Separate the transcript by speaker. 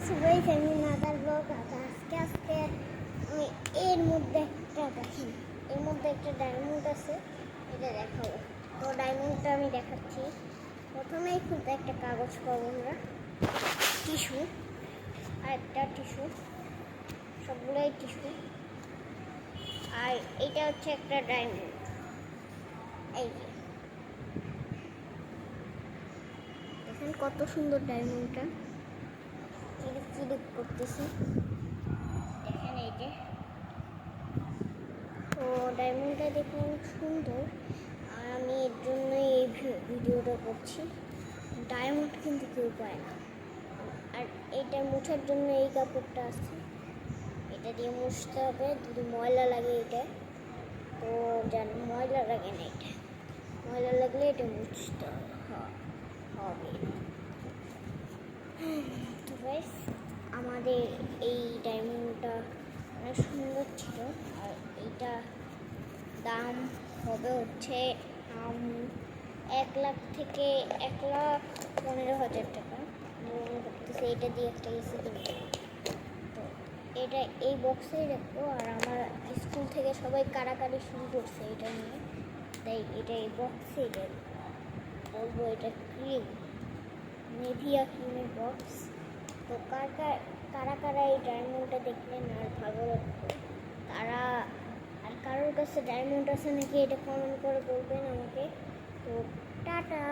Speaker 1: সবাই আমি another blog আজকে আমি এর মধ্যে একটা দেখেন, এর মধ্যে একটা ডায়মন্ড আছে, এটা দেখাবো। তো ডায়মন্ডটা আমি দেখাচ্ছি। প্রথমেই খুলতে একটা কাগজ পাবো আমরা, টিস্যু আর একটা টিস্যু, সবগুলোই টিস্যু। আর এইটা হচ্ছে একটা ডায়মন্ড, এই যে দেখেন কত সুন্দর ডায়মন্ডটা, চিলিক চিলিক করতেছে, দেখেন এই যে। তো ডায়মন্ডটা দেখে অনেক সুন্দর, আর আমি এর জন্যই এই ভিডিওটা করছি। ডায়মন্ড কিন্তু কেউ পায় না। আর এইটা মুছার জন্য এই কাপড়টা আছে, এটা দিয়ে মুছতে হবে। যদি ময়লা লাগে এটা, তো যেন ময়লা লাগে না, এটা ময়লা লাগলে এটা মুছতে হবে। তো গাইস, আমাদের এই ডায়মন্ডটা অনেক সুন্দর ছিল। আর এইটা দাম হবে হচ্ছে 1 লাখ থেকে 1,15,000 টাকা মনে করতেছে। এটা দিয়ে একটা এসি কিনতে, তো এটা এই বক্সেই রাখবো। আর আমার স্কুল থেকে সবাই কারাকারি শুরু করছে এটা নিয়ে, তাই এটা এই বক্সে বলবো এটা ক্রিম, নেভিয়া ক্রিমের বক্স। তো কারা কারা এই ডায়মন্ডটা দেখলেন আর ভালো লাগবে, তারা আর কারোর কাছে ডায়মন্ড আছে নাকি এটা কমেন্ট করে বলবেন আমাকে। তো টাটা।